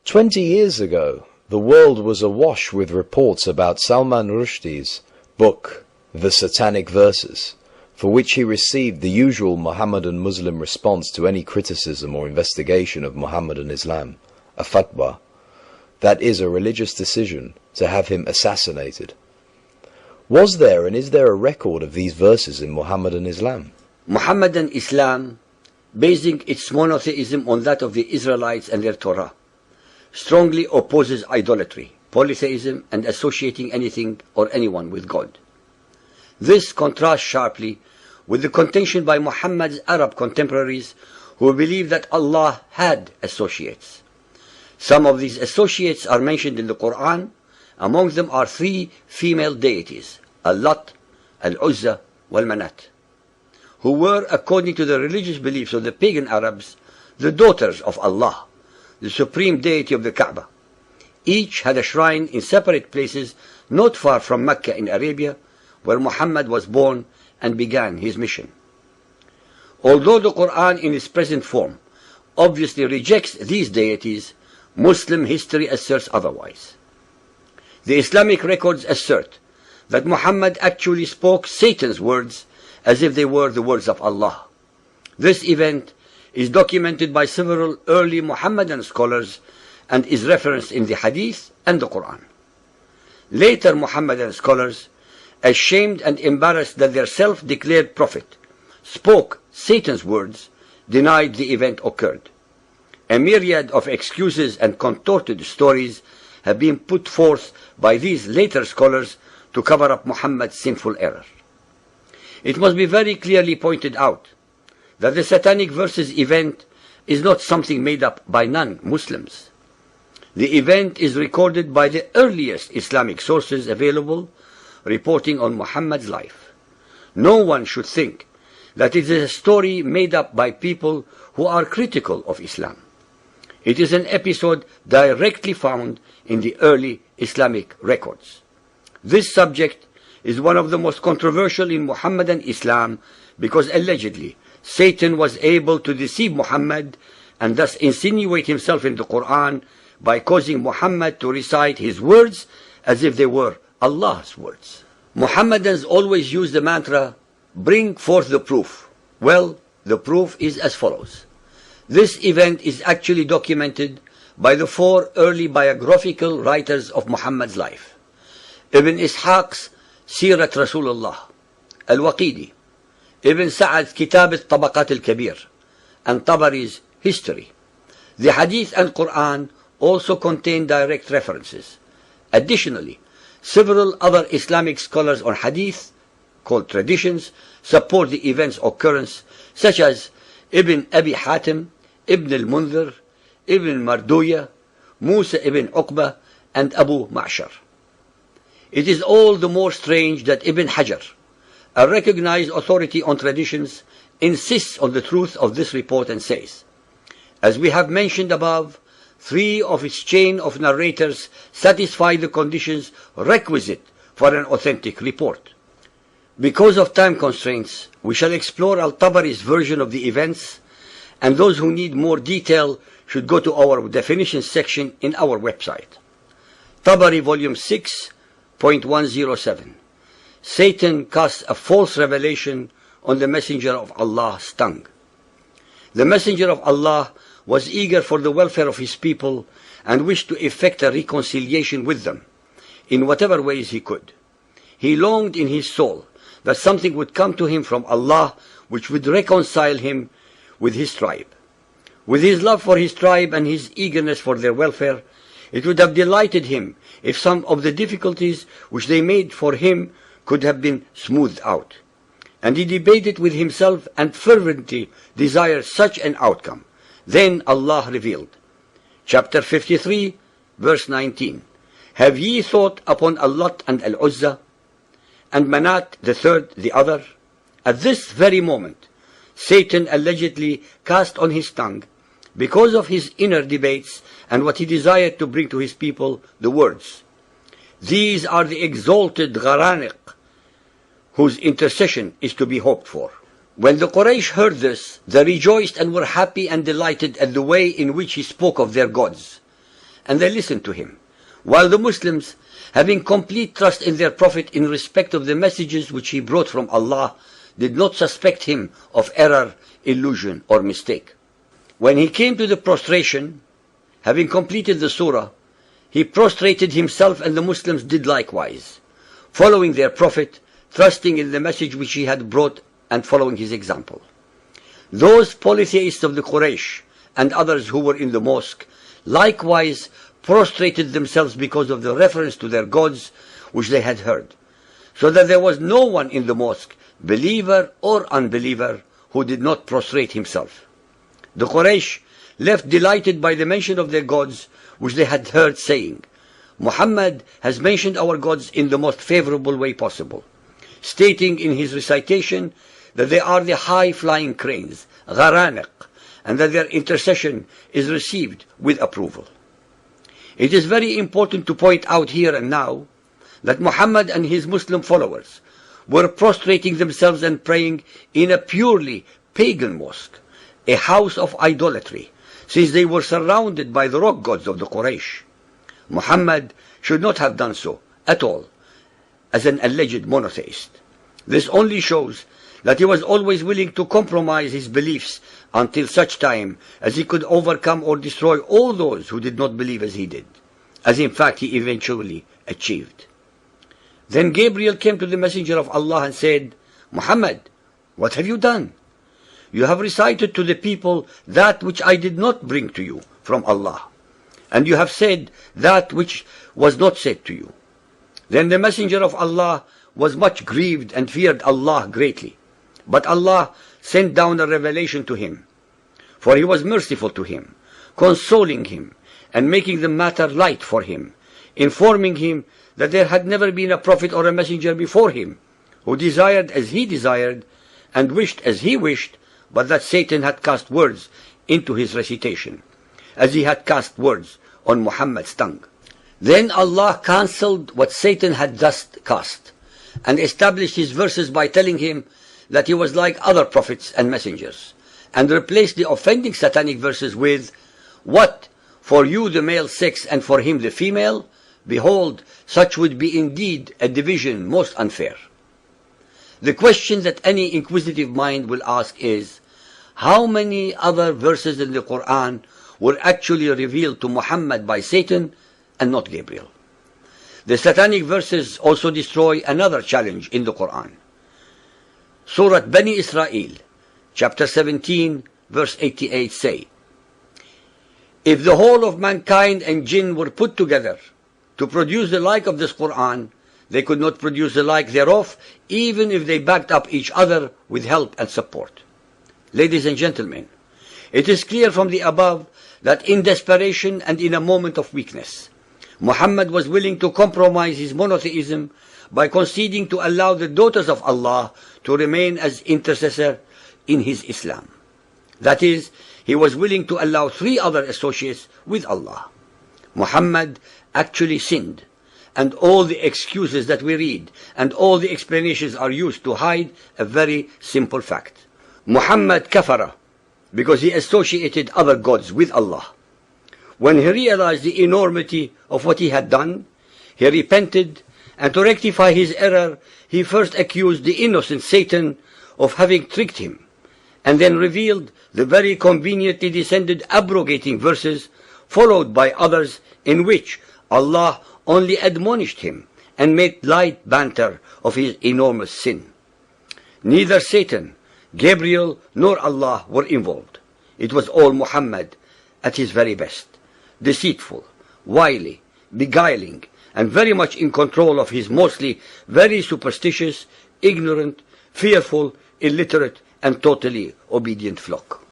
20 years ago, the world was awash with reports about Salman Rushdie's book, The Satanic Verses, for which he received the usual Mohammedan Muslim response to any criticism or investigation of Mohammedan Islam, a fatwa, that is a religious decision to have him assassinated. Was there and is there a record of these verses in Mohammedan Islam? Mohammedan Islam, basing its monotheism on that of the Israelites and their Torah, strongly opposes idolatry, polytheism, and associating anything or anyone with God. This contrasts sharply with the contention by Muhammad's Arab contemporaries who believe that Allah had associates. Some of these associates are mentioned in the Quran. Among them are three female deities, Al-Lat, Al-Uzza, Wal-Manat, who were, according to the religious beliefs of the pagan Arabs, the daughters of Allah, the supreme deity of the Kaaba. Each had a shrine in separate places not far from Mecca in Arabia, where Muhammad was born and began his mission. Although the Quran in its present form obviously rejects these deities, Muslim history asserts otherwise. The Islamic records assert that Muhammad actually spoke Satan's words as if they were the words of Allah. This event is documented by several early Muhammadan scholars and is referenced in the Hadith and the Quran. Later Muhammadan scholars, ashamed and embarrassed that their self-declared prophet spoke Satan's words, denied the event occurred. A myriad of excuses and contorted stories have been put forth by these later scholars to cover up Muhammad's sinful error. It must be very clearly pointed out that the Satanic Verses event is not something made up by non-Muslims. The event is recorded by the earliest Islamic sources available reporting on Muhammad's life. No one should think that it is a story made up by people who are critical of Islam. It is an episode directly found in the early Islamic records. This subject is one of the most controversial in Muhammadan Islam because allegedly Satan was able to deceive Muhammad and thus insinuate himself in the Quran by causing Muhammad to recite his words as if they were Allah's words. Muhammadans always use the mantra, bring forth the proof. Well, the proof is as follows. This event is actually documented by the four early biographical writers of Muhammad's life. Ibn Ishaq's Sirat Rasulullah, Al-Waqidi, Ibn Sa'ad's Kitab al-Tabaqat al-Kabir, and Tabari's History. The Hadith and Quran also contain direct references. Additionally, several other Islamic scholars on Hadith, called traditions, support the event's occurrence, such as Ibn Abi Hatim, Ibn al-Munzir, Ibn Marduya, Musa ibn Uqba, and Abu Ma'shar. It is all the more strange that Ibn Hajar, a recognized authority on traditions, insists on the truth of this report and says, as we have mentioned above, three of its chain of narrators satisfy the conditions requisite for an authentic report. Because of time constraints, we shall explore Al-Tabari's version of the events, and those who need more detail should go to our definitions section in our website. Tabari Volume 6.107. Satan casts a false revelation on the Messenger of Allah's tongue. The Messenger of Allah was eager for the welfare of his people and wished to effect a reconciliation with them in whatever ways he could. He longed in his soul that something would come to him from Allah which would reconcile him with his tribe. With his love for his tribe and his eagerness for their welfare, it would have delighted him if some of the difficulties which they made for him could have been smoothed out. And he debated with himself and fervently desired such an outcome. Then Allah revealed, chapter 53, verse 19, have ye thought upon Al-Lat and Al-Uzza, and Manat the third the other? At this very moment, Satan allegedly cast on his tongue, because of his inner debates and what he desired to bring to his people, the words, these are the exalted Gharaniq, whose intercession is to be hoped for. When the Quraysh heard this, they rejoiced and were happy and delighted at the way in which he spoke of their gods, and they listened to him, while the Muslims, having complete trust in their Prophet in respect of the messages which he brought from Allah, did not suspect him of error, illusion, or mistake. When he came to the prostration, having completed the surah, he prostrated himself, and the Muslims did likewise, following their Prophet, trusting in the message which he had brought and following his example. Those polytheists of the Quraysh and others who were in the mosque likewise prostrated themselves because of the reference to their gods which they had heard, so that there was no one in the mosque, believer or unbeliever, who did not prostrate himself. The Quraysh left delighted by the mention of their gods which they had heard, saying, Muhammad has mentioned our gods in the most favorable way possible, stating in his recitation that they are the high-flying cranes, gharaniq, and that their intercession is received with approval. It is very important to point out here and now that Muhammad and his Muslim followers were prostrating themselves and praying in a purely pagan mosque, a house of idolatry, since they were surrounded by the rock gods of the Quraysh. Muhammad should not have done so at all, as an alleged monotheist. This only shows that he was always willing to compromise his beliefs until such time as he could overcome or destroy all those who did not believe as he did, as in fact he eventually achieved. Then Gabriel came to the Messenger of Allah and said, Muhammad, what have you done? You have recited to the people that which I did not bring to you from Allah, and you have said that which was not said to you. Then the Messenger of Allah was much grieved and feared Allah greatly. But Allah sent down a revelation to him, for he was merciful to him, consoling him, and making the matter light for him, informing him that there had never been a prophet or a messenger before him, who desired as he desired, and wished as he wished, but that Satan had cast words into his recitation, as he had cast words on Muhammad's tongue. Then Allah cancelled what Satan had thus cast, and established his verses by telling him that he was like other prophets and messengers, and replaced the offending satanic verses with, What, for you the male sex and for him the female? Behold, such would be indeed a division most unfair. The question that any inquisitive mind will ask is, how many other verses in the Quran were actually revealed to Muhammad by Satan and not Gabriel? The satanic verses also destroy another challenge in the Quran. Surah Bani Israel, chapter 17, verse 88 say, If the whole of mankind and jinn were put together to produce the like of this Quran, they could not produce the like thereof, even if they backed up each other with help and support. Ladies and gentlemen, it is clear from the above that in desperation and in a moment of weakness, Muhammad was willing to compromise his monotheism by conceding to allow the daughters of Allah to remain as intercessor in his Islam. That is, he was willing to allow 3 other associates with Allah. Muhammad actually sinned, and all the excuses that we read and all the explanations are used to hide a very simple fact. Muhammad kafara because he associated other gods with Allah. When he realized the enormity of what he had done, he repented, and to rectify his error, he first accused the innocent Satan of having tricked him, and then revealed the very conveniently descended abrogating verses, followed by others in which Allah only admonished him and made light banter of his enormous sin. Neither Satan, Gabriel, nor Allah were involved. It was all Muhammad at his very best, deceitful, wily, beguiling, and very much in control of his mostly very superstitious, ignorant, fearful, illiterate, and totally obedient flock.